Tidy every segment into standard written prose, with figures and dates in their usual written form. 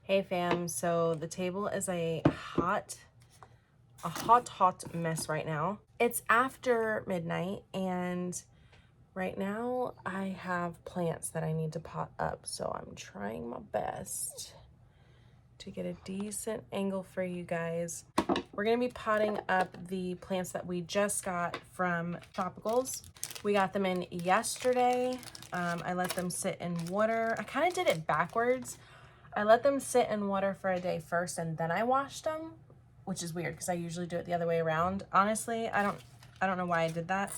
Hey fam, so the table is a hot mess right now. It's after midnight and right now I have plants that I need to pot up, so I'm trying my best to get a decent angle for you guys. We're gonna be potting up the plants that we just got from Tropicals. We got them in yesterday. I let them sit in water. I kind of did it backwards. I let them sit in water for a day first and then I washed them, which is weird because I usually do it the other way around. Honestly, I don't know why I did that.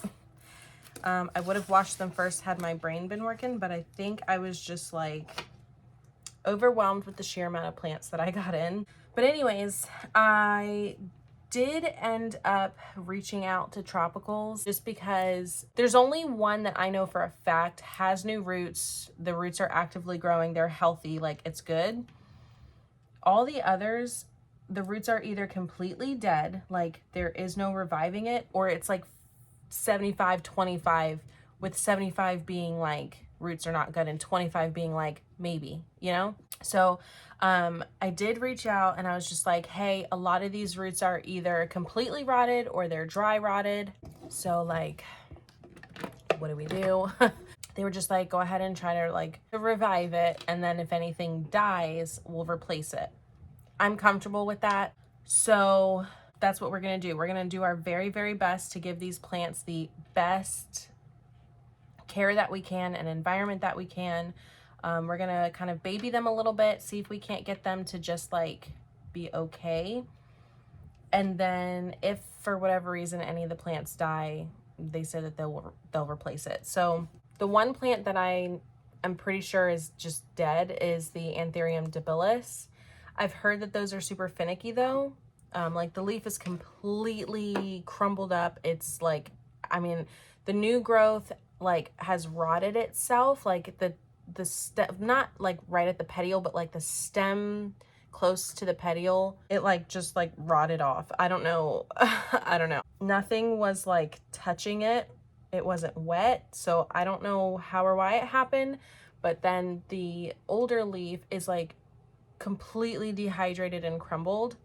I would have washed them first had my brain been working, but I think I was just like overwhelmed with the sheer amount of plants that I got in. But anyways, I did end up reaching out to Tropicals just because there's only one that I know for a fact has new roots. The roots are actively growing. They're healthy, like it's good. All the others, the roots are either completely dead, like there is no reviving it, or it's like 75-25, with 75 being like roots are not good and 25 being like maybe, you know? So I did reach out and I was just like, hey, a lot of these roots are either completely rotted or they're dry rotted. So like, what do we do? They were just like, go ahead and try to like revive it. And then if anything dies, we'll replace it. I'm comfortable with that. So that's what we're gonna do. We're gonna do our very, very best to give these plants the best care that we can and environment that we can. We're gonna kind of baby them a little bit, see if we can't get them to just like be okay. And then if for whatever reason any of the plants die, they said that they'll replace it. So the one plant that I'm pretty sure is just dead is the Anthurium debilis. I've heard that those are super finicky though. Like the leaf is completely crumbled up. It's like, I mean, the new growth like has rotted itself, like the stem, not like right at the petiole, but like the stem close to the petiole, it like just like rotted off. I don't know. I don't know. Nothing was like touching it. It wasn't wet, so I don't know how or why it happened. But then the older leaf is like completely dehydrated and crumbled.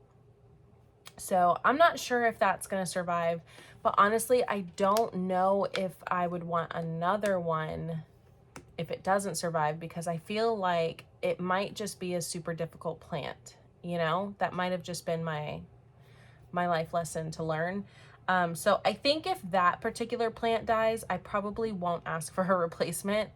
So I'm not sure if that's gonna survive, but honestly, I don't know if I would want another one if it doesn't survive, because I feel like it might just be a super difficult plant, you know? That might have just been my life lesson to learn. So I think if that particular plant dies, I probably won't ask for a replacement,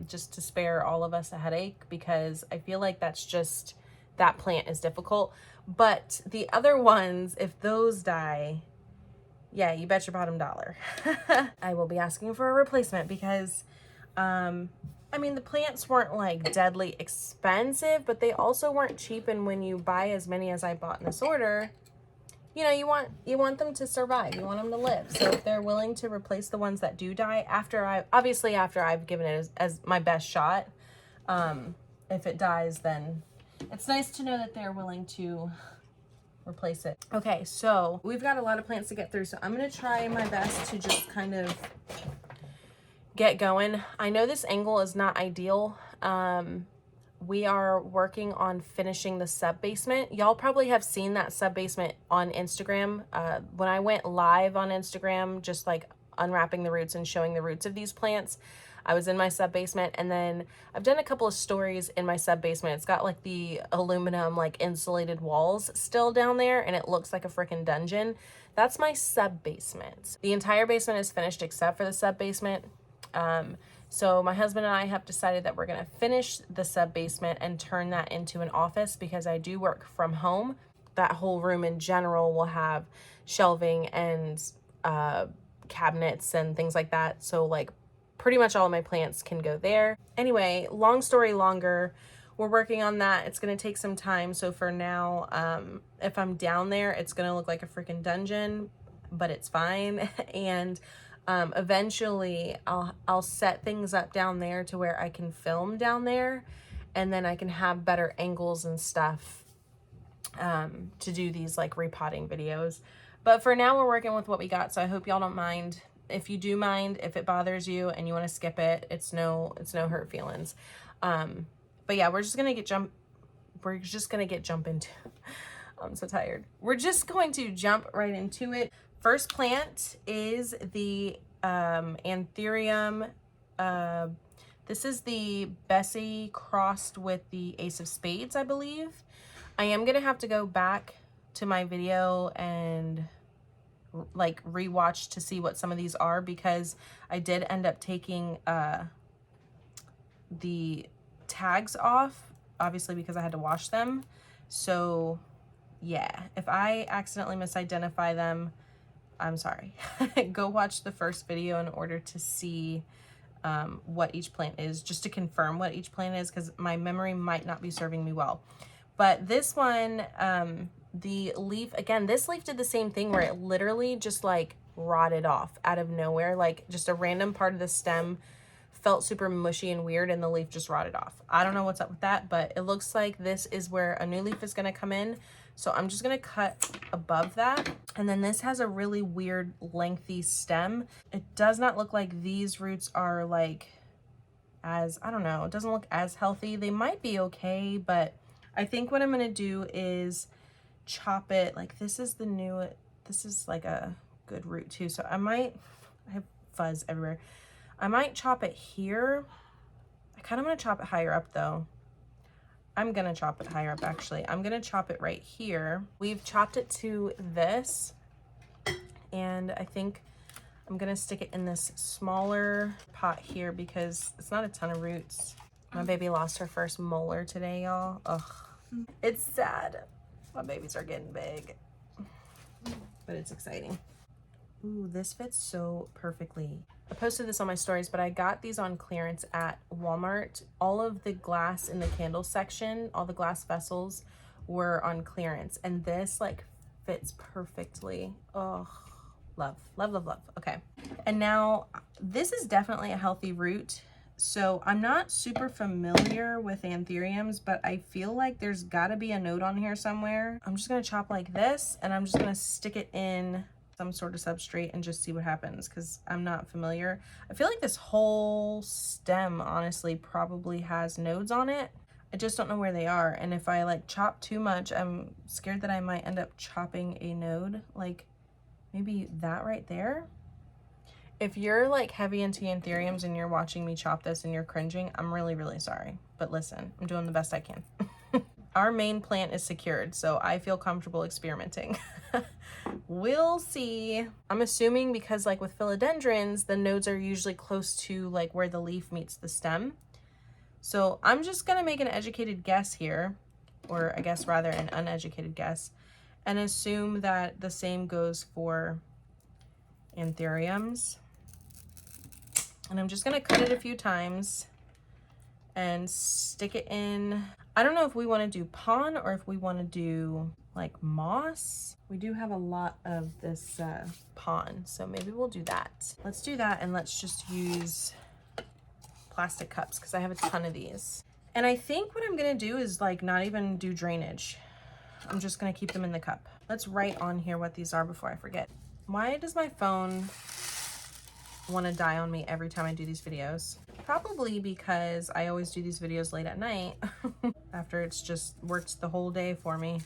just to spare all of us a headache, because I feel like that's just, that plant is difficult. But the other ones, if those die, yeah, you bet your bottom dollar. I will be asking for a replacement because, I mean, the plants weren't like deadly expensive, but they also weren't cheap. And when you buy as many as I bought in this order, you know, you want them to survive. You want them to live. So if they're willing to replace the ones that do die after I've given it as my best shot, if it dies, then it's nice to know that they're willing to replace it. Okay, so we've got a lot of plants to get through, so I'm gonna try my best to just kind of get going. I know this angle is not ideal. We are working on finishing the sub basement. Y'all probably have seen that sub basement on Instagram. When I went live on Instagram, just like unwrapping the roots and showing the roots of these plants, I was in my sub basement, and then I've done a couple of stories in my sub basement. It's got like the aluminum like insulated walls still down there, and it looks like a freaking dungeon. That's my sub basement. The entire basement is finished except for the sub basement. So my husband and I have decided that we're going to finish the sub basement and turn that into an office, because I do work from home. That whole room in general will have shelving and cabinets and things like that. So like pretty much all of my plants can go there. Anyway, long story longer, we're working on that. It's going to take some time. So for now, if I'm down there, it's going to look like a freaking dungeon, but it's fine. And eventually I'll set things up down there to where I can film down there, and then I can have better angles and stuff to do these like repotting videos. But for now, we're working with what we got, so I hope y'all don't mind. If you do mind, if it bothers you and you want to skip it, it's no hurt feelings. But yeah, we're just gonna we're just gonna jump into, I'm so tired. We're just going to jump right into it. First plant is the Anthurium. This is the Bessie crossed with the Ace of Spades, I believe. I am gonna have to go back to my video and like rewatch to see what some of these are, because I did end up taking the tags off, obviously because I had to wash them. So yeah, if I accidentally misidentify them, I'm sorry. Go watch the first video in order to see what each plant is, just to confirm what each plant is, because my memory might not be serving me well. But this one, the leaf, again, this leaf did the same thing where it literally just like rotted off out of nowhere. Like just a random part of the stem felt super mushy and weird and the leaf just rotted off. I don't know what's up with that, but it looks like this is where a new leaf is going to come in. So I'm just going to cut above that. And then this has a really weird lengthy stem. It does not look like these roots are like as, I don't know, it doesn't look as healthy. They might be okay, but I think what I'm going to do is chop it. Like this is the new, this is like a good root too. So I have fuzz everywhere. I might chop it here. I kind of want to chop it higher up though. I'm going to chop it higher up actually. I'm going to chop it right here. We've chopped it to this, and I think I'm going to stick it in this smaller pot here because it's not a ton of roots. My baby lost her first molar today, y'all. Ugh. It's sad. My babies are getting big, but it's exciting. Ooh, this fits so perfectly. I posted this on my stories, but I got these on clearance at Walmart. All of the glass in the candle section, all the glass vessels were on clearance, and this like fits perfectly. Oh, love, love, love, love. Okay. And now this is definitely a healthy root. So I'm not super familiar with anthuriums, but I feel like there's gotta be a node on here somewhere. I'm just gonna chop like this, and I'm just gonna stick it in some sort of substrate and just see what happens, because I'm not familiar. I feel like this whole stem honestly probably has nodes on it. I just don't know where they are. And if I like chop too much, I'm scared that I might end up chopping a node, like maybe that right there. If you're like heavy into anthuriums and you're watching me chop this and you're cringing, I'm really, really sorry. But listen, I'm doing the best I can. Our main plant is secured, so I feel comfortable experimenting. We'll see. I'm assuming because like with philodendrons, the nodes are usually close to like where the leaf meets the stem. So I'm just gonna make an educated guess here, or I guess rather an uneducated guess, and assume that the same goes for anthuriums. And I'm just gonna cut it a few times and stick it in. I don't know if we want to do pon or if we want to do like moss. We do have a lot of this pon, so maybe we'll do that. Let's do that, and let's just use plastic cups because I have a ton of these. And I think what I'm gonna do is like not even do drainage. I'm just gonna keep them in the cup. Let's write on here what these are before I forget. Why does my phone want to die on me every time I do these videos? Probably because I always do these videos late at night after it's just worked the whole day for me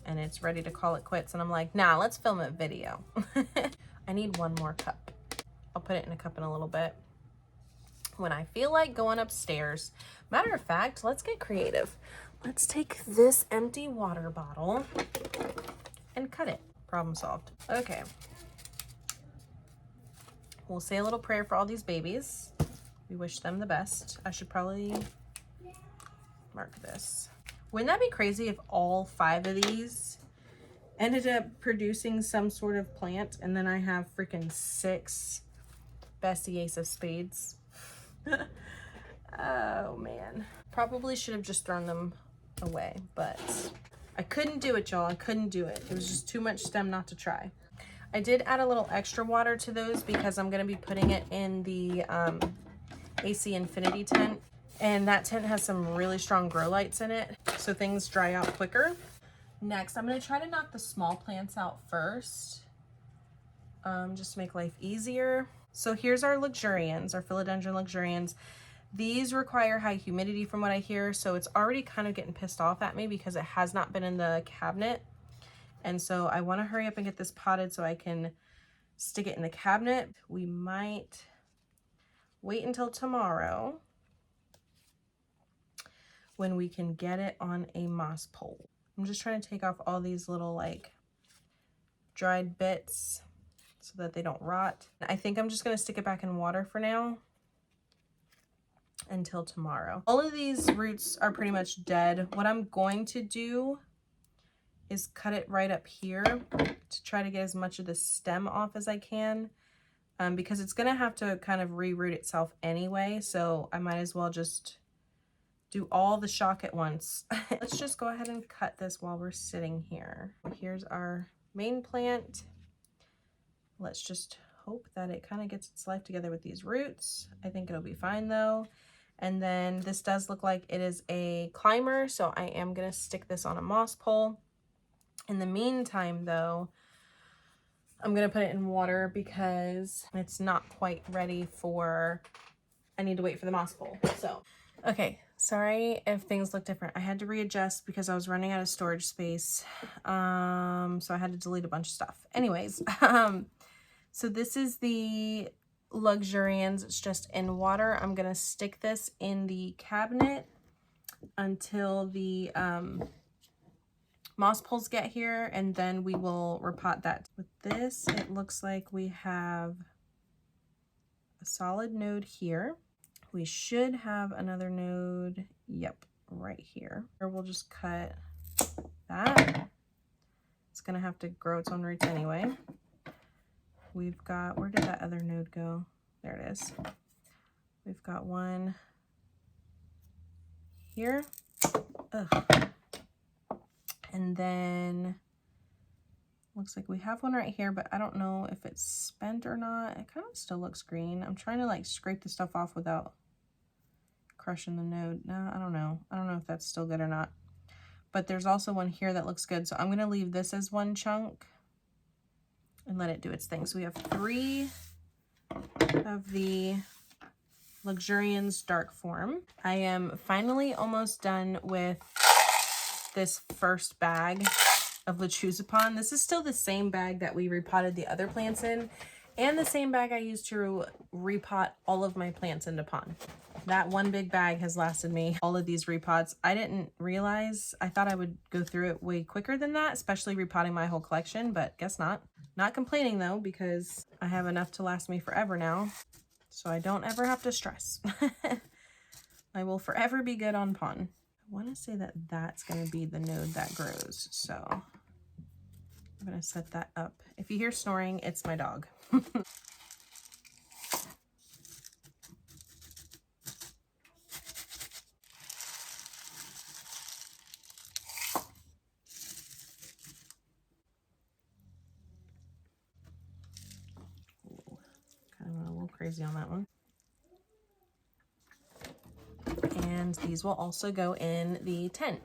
and it's ready to call it quits, and I'm like, nah, let's film a video. I need one more cup. I'll put it in a cup in a little bit when I feel like going upstairs. Matter of fact, let's get creative. Let's take this empty water bottle and cut it. Problem solved. Okay. We'll say a little prayer for all these babies. We wish them the best. I should probably mark this. Wouldn't that be crazy if all 5 of these ended up producing some sort of plant, and then I have freaking 6 Bessie Ace of Spades? Oh man. Probably should have just thrown them away, but I couldn't do it, y'all. I couldn't do it. It was just too much stem not to try. I did add a little extra water to those because I'm going to be putting it in the AC Infinity tent, and that tent has some really strong grow lights in it, so things dry out quicker. Next, I'm going to try to knock the small plants out first, just to make life easier. So here's our luxurians, our philodendron luxurians. These require high humidity from what I hear, so it's already kind of getting pissed off at me because it has not been in the cabinet. And so I want to hurry up and get this potted so I can stick it in the cabinet. We might wait until tomorrow when we can get it on a moss pole. I'm just trying to take off all these little like dried bits so that they don't rot. I think I'm just going to stick it back in water for now until tomorrow. All of these roots are pretty much dead. What I'm going to do is cut it right up here to try to get as much of the stem off as I can, because it's going to have to kind of reroot itself anyway, so I might as well just do all the shock at once. Let's just go ahead and cut this while we're sitting here. Here's our main plant. Let's just hope that it kind of gets its life together with these roots. I think it'll be fine though. And then this does look like it is a climber, so I am going to stick this on a moss pole. In the meantime though, I'm going to put it in water because it's not quite ready for, I need to wait for the moss pole. So, okay, sorry if things look different. I had to readjust because I was running out of storage space. So I had to delete a bunch of stuff. Anyways, so this is the luxurians. It's just in water. I'm going to stick this in the cabinet until the moss poles get here, and then we will repot that. With this, it looks like we have a solid node here. We should have another node, yep, right here. Or we'll just cut that. It's gonna have to grow its own roots anyway. We've got, where did that other node go? There it is. We've got one here. Ugh. And then looks like we have one right here, but I don't know if it's spent or not. It kind of still looks green. I'm trying to like scrape the stuff off without crushing the node. No, I don't know. I don't know if that's still good or not. But there's also one here that looks good. So I'm going to leave this as one chunk and let it do its thing. So we have 3 of the luxurians dark form. I am finally almost done with this first bag of Lechuzapon. This is still the same bag that we repotted the other plants in, and the same bag I used to repot all of my plants into pond. That one big bag has lasted me all of these repots. I didn't realize, I thought I would go through it way quicker than that, especially repotting my whole collection, but guess not. Not complaining though, because I have enough to last me forever now, so I don't ever have to stress. I will forever be good on pond. I want to say that that's going to be the node that grows, so I'm going to set that up. If you hear snoring, it's my dog. Ooh, kind of went a little crazy on that one. And these will also go in the tent.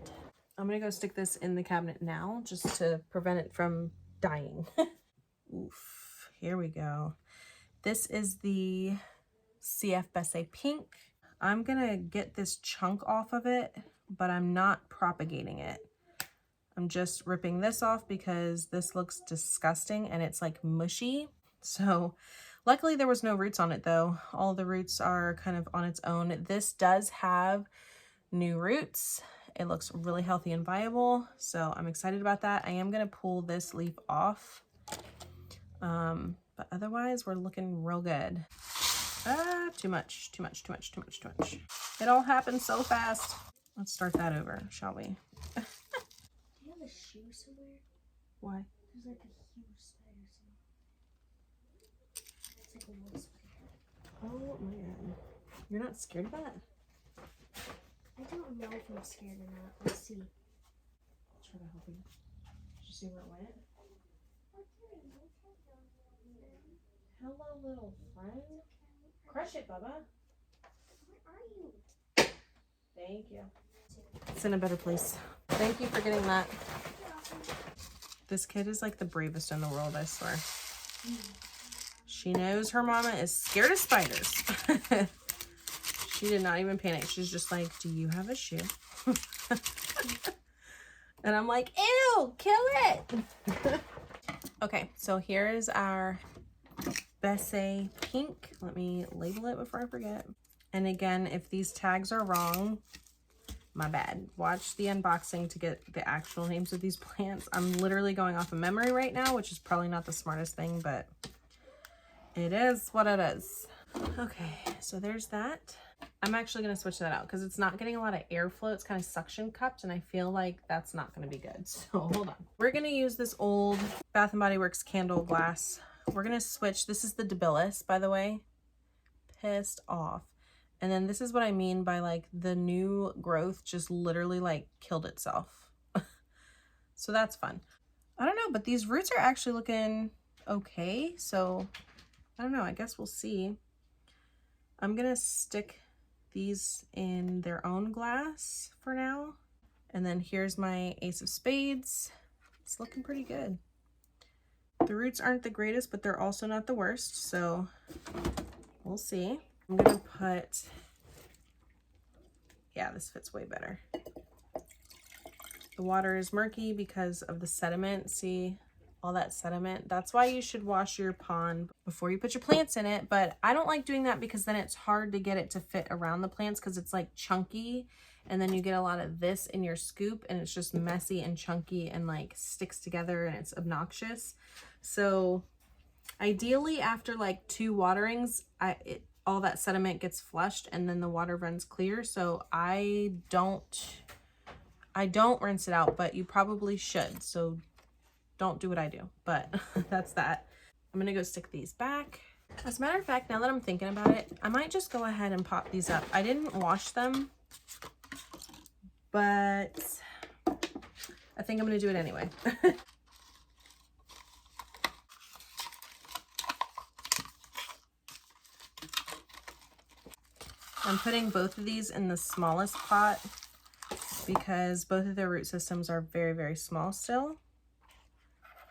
I'm gonna go stick this in the cabinet now just to prevent it from dying. Oof, here we go. This is the CF Bessay Pink. I'm gonna get this chunk off of it, but I'm not propagating it. I'm just ripping this off because this looks disgusting and it's like mushy. So luckily there was no roots on it though. All the roots are kind of on its own. This does have new roots. It looks really healthy and viable, so I'm excited about that. I am going to pull this leaf off, but otherwise we're looking real good. Too much. It all happened so fast. Let's start that over, shall we? Do you have a shoe somewhere? Why? There's like a huge spider somewhere. It's like a little spider. Oh my god. You're not scared of that? I don't know if I'm scared or not. Let's see. I'll try to help you. Did you see where it went? Hello, little friend. Crush it, Bubba. Where are you? Thank you. It's in a better place. Thank you for getting that. This kid is like the bravest in the world, I swear. She knows her mama is scared of spiders. She did not even panic. She's just like, do you have a shoe? And I'm like, ew, kill it. Okay, so here is our Besse pink. Let me label it before I forget. And again, if these tags are wrong, my bad. Watch the unboxing to get the actual names of these plants. I'm literally going off of memory right now, which is probably not the smartest thing, but it is what it is. Okay, so there's that. I'm actually going to switch that out because it's not getting a lot of airflow. It's kind of suction cupped, and I feel like that's not going to be good. So hold on. We're going to use this old Bath & Body Works candle glass. We're going to switch. This is the Debilis, by the way. Pissed off. And then this is what I mean by like the new growth just literally like killed itself. So that's fun. I don't know, but these roots are actually looking okay. So I don't know. I guess we'll see. I'm going to stick these in their own glass for now. And then here's my Ace of Spades. It's looking pretty good. The roots aren't the greatest, but they're also not the worst. So we'll see. I'm going to put, yeah, this fits way better. The water is murky because of the sediment. See all that sediment? That's why you should wash your pond before you put your plants in it. But I don't like doing that because then it's hard to get it to fit around the plants because it's like chunky. And then you get a lot of this in your scoop and it's just messy and chunky and like sticks together and it's obnoxious. So ideally after like 2 waterings, all that sediment gets flushed and then the water runs clear. So I don't rinse it out, but you probably should. So don't do what I do, but that's that. I'm gonna go stick these back. As a matter of fact, now that I'm thinking about it, I might just go ahead and pop these up. I didn't wash them, but I think I'm gonna do it anyway. I'm putting both of these in the smallest pot because both of their root systems are very, very small still.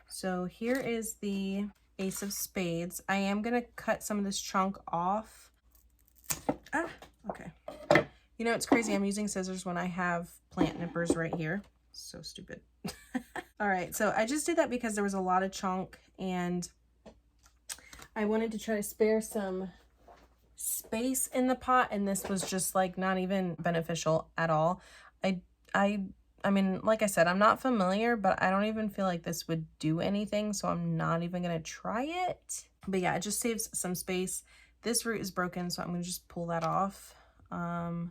So here is the Ace of Spades. I am going to cut some of this chunk off. Ah, okay. You know, it's crazy. I'm using scissors when I have plant nippers right here. So stupid. All right, so I just did that because there was a lot of chunk and I wanted to try to spare some space in the pot, and this was just like not even beneficial at all. I mean, like I said, I'm not familiar, but I don't even feel like this would do anything, so I'm not even gonna try it. But yeah, it just saves some space. This root is broken, so I'm gonna just pull that off. And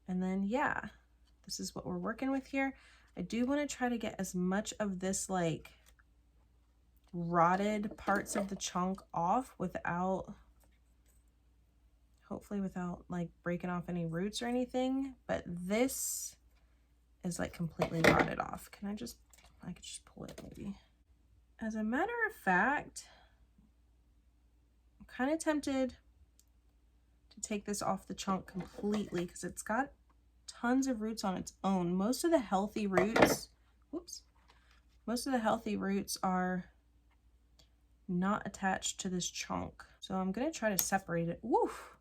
then yeah, this is what we're working with here. I do want to try to get as much of this like rotted parts of the chunk off without, hopefully without like breaking off any roots or anything, but this is like completely rotted off. I could just pull it maybe. As a matter of fact, I'm kind of tempted to take this off the chunk completely because it's got tons of roots on its own. Most of the healthy roots, whoops, most of the healthy roots are not attached to this chunk. So I'm gonna try to separate it. Woof.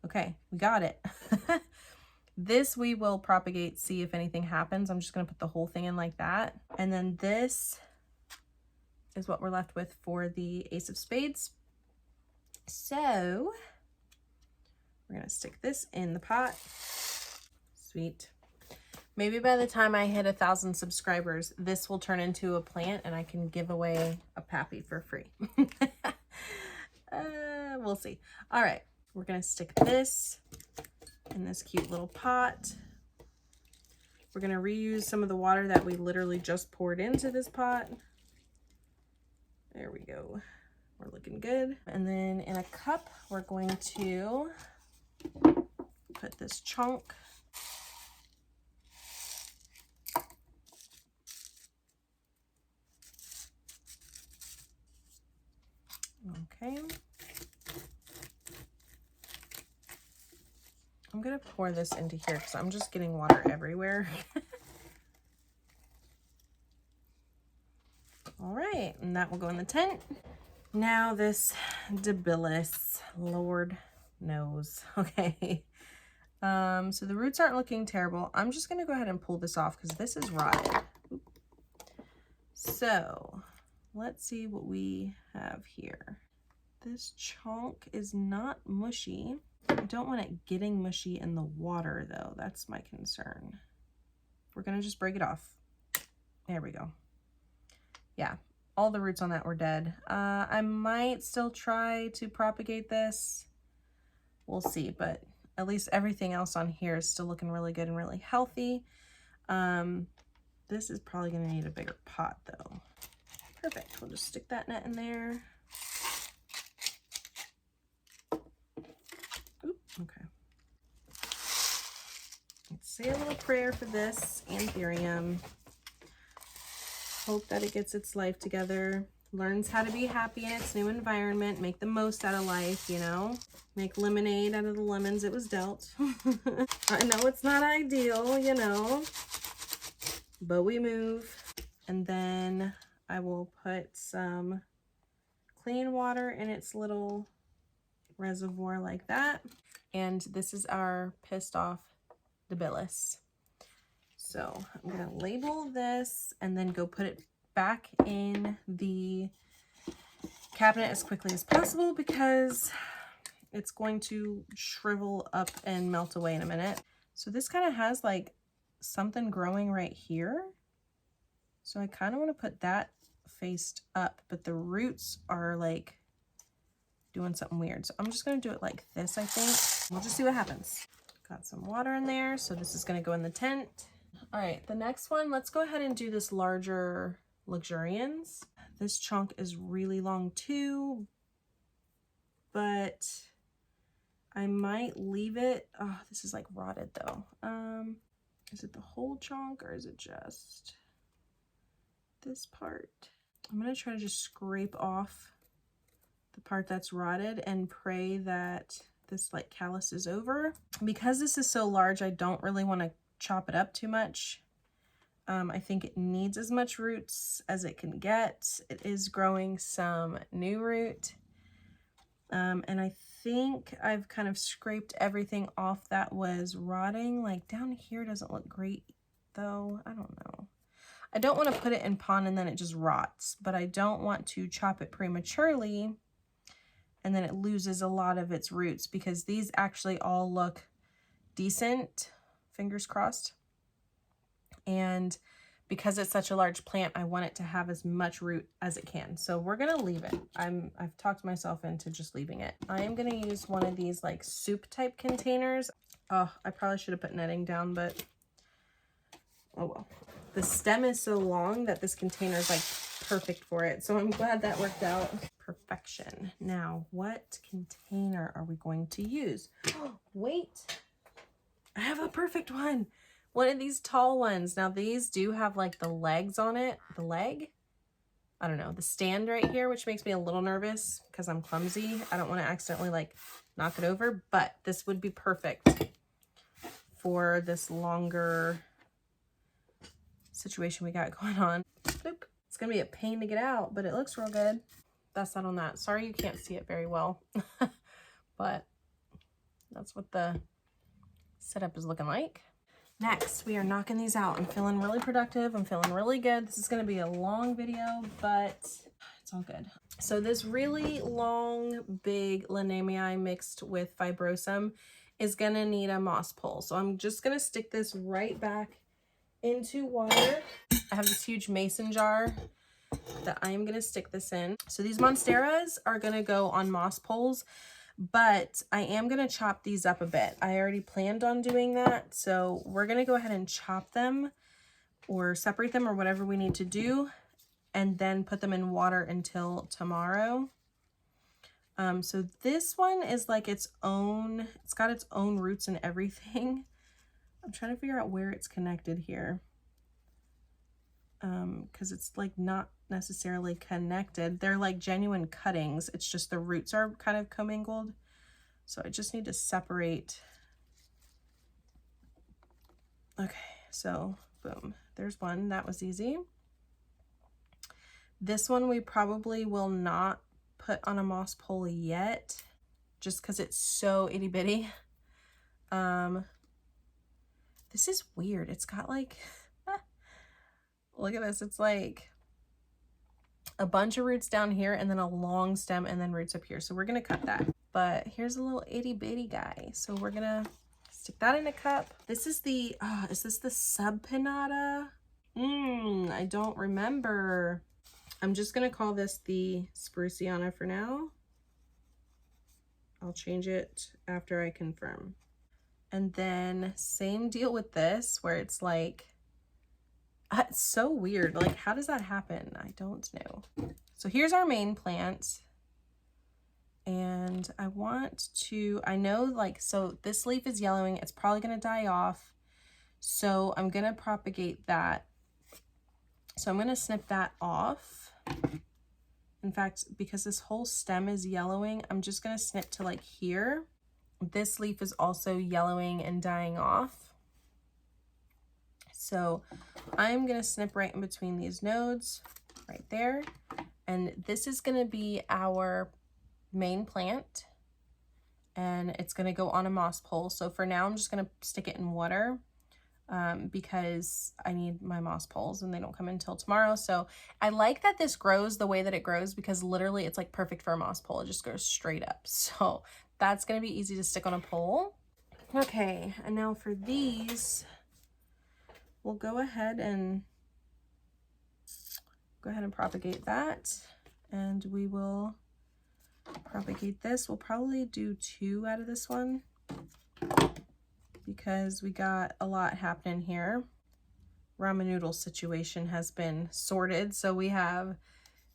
Okay, we got it. This we will propagate, see if anything happens. I'm just gonna put the whole thing in like that. And then this is what we're left with for the Ace of Spades. So we're gonna stick this in the pot. Sweet. Maybe by the time I hit 1,000 subscribers, this will turn into a plant and I can give away a Papi for free. We'll see. All right, we're gonna stick this in this cute little pot. We're gonna reuse some of the water that we literally just poured into this pot. There we go. We're looking good. And then in a cup, we're going to put this chunk. Okay. I'm gonna pour this into here because I'm just getting water everywhere. All right, and that will go in the tent. Now this Debilis, Lord, nose. Okay. So the roots aren't looking terrible. I'm just gonna go ahead and pull this off because this is rotted. Oop. So let's see what we have here. This chunk is not mushy. I don't want it getting mushy in the water though. That's my concern. We're gonna just break it off. There we go. Yeah, all the roots on that were dead. I might still try to propagate this. We'll see, but at least everything else on here is still looking really good and really healthy. This is probably gonna need a bigger pot though. Perfect, we'll just stick that net in there. Oop, okay. Let's say a little prayer for this anthurium. Hope that it gets its life together, learns how to be happy in its new environment, make the most out of life, you know? Make lemonade out of the lemons it was dealt. I know it's not ideal, you know, but we move. And then I will put some clean water in its little reservoir like that. And this is our pissed off debilis. So I'm gonna label this and then go put it back in the cabinet as quickly as possible because it's going to shrivel up and melt away in a minute. So this kind of has like something growing right here. So I kind of want to put that faced up, but the roots are like doing something weird. So I'm just going to do it like this, I think. We'll just see what happens. Got some water in there. So this is going to go in the tent. All right, the next one, let's go ahead and do this larger luxurians. This chunk is really long too, but I might leave it. Oh, this is like rotted though. Is it the whole chunk or is it just this part? I'm gonna try to just scrape off the part that's rotted and pray that this like callus is over. Because this is so large, I don't really want to chop it up too much. I think it needs as much roots as it can get. It is growing some new root. And I think I've kind of scraped everything off that was rotting. Like down here doesn't look great though. I don't know. I don't want to put it in pond and then it just rots, but I don't want to chop it prematurely and then it loses a lot of its roots because these actually all look decent, fingers crossed. And because it's such a large plant, I want it to have as much root as it can. So we're gonna leave it. I've talked myself into just leaving it. I am gonna use one of these like soup type containers. Oh, I probably should have put netting down, but oh well. The stem is so long that this container is like perfect for it. So I'm glad that worked out. Perfection. Now, what container are we going to use? Oh, wait, I have a perfect one. One of these tall ones. Now these do have like the legs on it. The leg? I don't know. The stand right here, which makes me a little nervous because I'm clumsy. I don't want to accidentally like knock it over, but this would be perfect for this longer situation we got going on. Boop. It's going to be a pain to get out, but it looks real good. That's not on that. Sorry you can't see it very well, but that's what the setup is looking like. Next, we are knocking these out. I'm feeling really productive. I'm feeling really good. This is going to be a long video, but it's all good. So this really long, big lmao mixed with fibrosum is going to need a moss pole. So I'm just going to stick this right back into water. I have this huge mason jar that I am going to stick this in. So these monsteras are going to go on moss poles, but I am going to chop these up a bit. I already planned on doing that. So we're going to go ahead and chop them or separate them or whatever we need to do and then put them in water until tomorrow. So this one is like its own, it's got its own roots and everything. I'm trying to figure out where it's connected here. Because it's like not necessarily connected. They're like genuine cuttings. It's just the roots are kind of commingled. So I just need to separate. Okay, so boom, there's one. That was easy. This one we probably will not put on a moss pole yet, just because it's so itty bitty. This is weird. It's got like, look at this. It's like a bunch of roots down here and then a long stem and then roots up here. So we're going to cut that. But here's a little itty bitty guy. So we're going to stick that in a cup. This is the, is this the subpinata? I don't remember. I'm just going to call this the Spruciana for now. I'll change it after I confirm. And then same deal with this, where it's like, it's so weird. Like, how does that happen? I don't know. So here's our main plant. And I want to, I know like, so this leaf is yellowing. It's probably going to die off. So I'm going to propagate that. So I'm going to snip that off. In fact, because this whole stem is yellowing, I'm just going to snip to like here. This leaf is also yellowing and dying off. So I'm going to snip right in between these nodes right there. And this is going to be our main plant. And it's going to go on a moss pole. So for now, I'm just going to stick it in water because I need my moss poles and they don't come until tomorrow. So I like that this grows the way that it grows because literally it's like perfect for a moss pole. It just goes straight up. So that's going to be easy to stick on a pole. Okay, and now for these, we'll go ahead and propagate that. And we will propagate this. We'll probably do 2 out of this one because we got a lot happening here. Ramen noodle situation has been sorted. So we have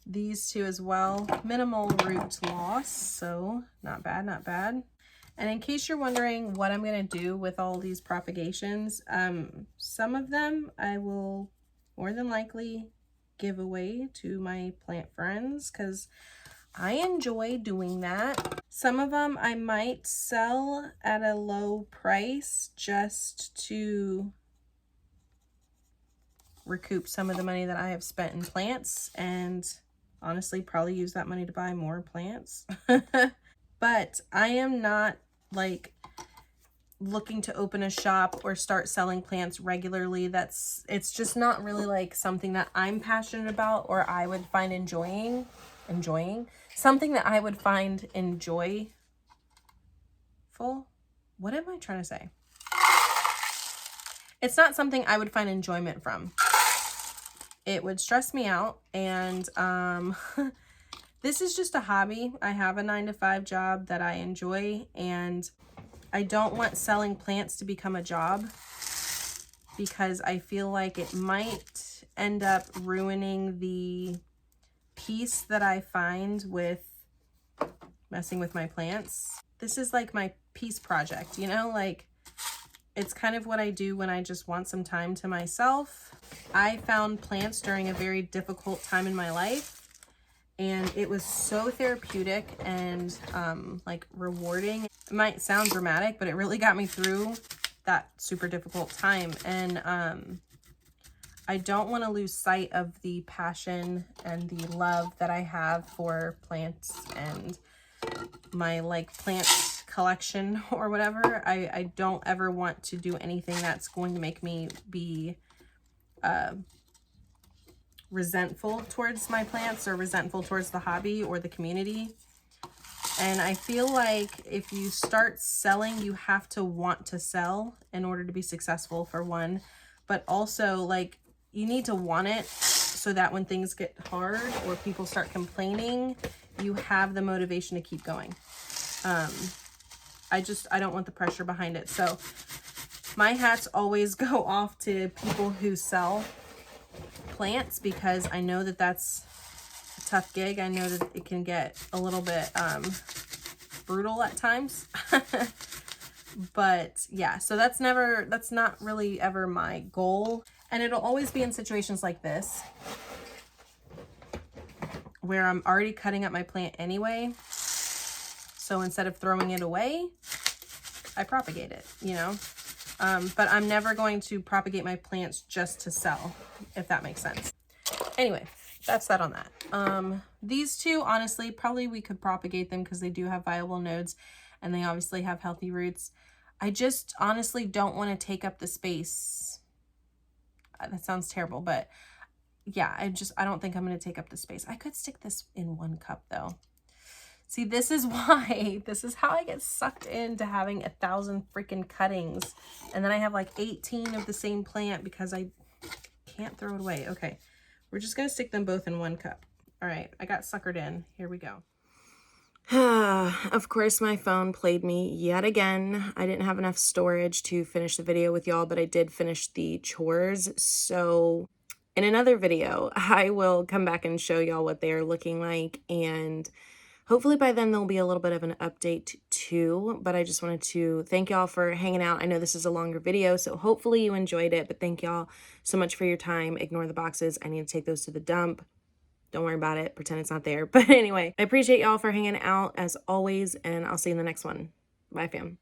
these 2 as well. Minimal root loss, so not bad, not bad. And in case you're wondering what I'm going to do with all these propagations, some of them I will more than likely give away to my plant friends because I enjoy doing that. Some of them I might sell at a low price just to recoup some of the money that I have spent in plants and honestly probably use that money to buy more plants. But I am not like looking to open a shop or start selling plants regularly. It's just not really like something that I'm passionate about or I would find enjoying. Something that I would find enjoyable. What am I trying to say? It's not something I would find enjoyment from. It would stress me out, and this is just a hobby. I have a 9-to-5 job that I enjoy, and I don't want selling plants to become a job because I feel like it might end up ruining the peace that I find with messing with my plants. This is like my peace project, you know, like it's kind of what I do when I just want some time to myself. I found plants during a very difficult time in my life, and it was so therapeutic and like rewarding. It might sound dramatic, but it really got me through that super difficult time. And I don't want to lose sight of the passion and the love that I have for plants and my like plant collection or whatever. I don't ever want to do anything that's going to make me be resentful towards my plants or resentful towards the hobby or the community. And I feel like if you start selling, you have to want to sell in order to be successful, for one, but also like you need to want it so that when things get hard or people start complaining, you have the motivation to keep going. I don't want the pressure behind it. So my hats always go off to people who sell plants because I know that that's a tough gig. I know that it can get a little bit brutal at times. But yeah, so that's not really ever my goal. And it'll always be in situations like this where I'm already cutting up my plant anyway. So instead of throwing it away, I propagate it, you know? But I'm never going to propagate my plants just to sell, if that makes sense. Anyway, that's that on that. These two, honestly, probably we could propagate them because they do have viable nodes and they obviously have healthy roots. I just honestly don't want to take up the space. That sounds terrible, but yeah, I don't think I'm going to take up the space. I could stick this in 1 cup though. See, this is why, this is how I get sucked into having 1,000 freaking cuttings. And then I have like 18 of the same plant because I can't throw it away. Okay, we're just going to stick them both in 1 cup. All right, I got suckered in. Here we go. Of course, my phone played me yet again. I didn't have enough storage to finish the video with y'all, but I did finish the chores. So in another video, I will come back and show y'all what they're looking like. And hopefully by then there'll be a little bit of an update too. But I just wanted to thank y'all for hanging out. I know this is a longer video, so hopefully you enjoyed it. But thank y'all so much for your time. Ignore the boxes. I need to take those to the dump. Don't worry about it. Pretend it's not there. But anyway, I appreciate y'all for hanging out as always, and I'll see you in the next one. Bye, fam.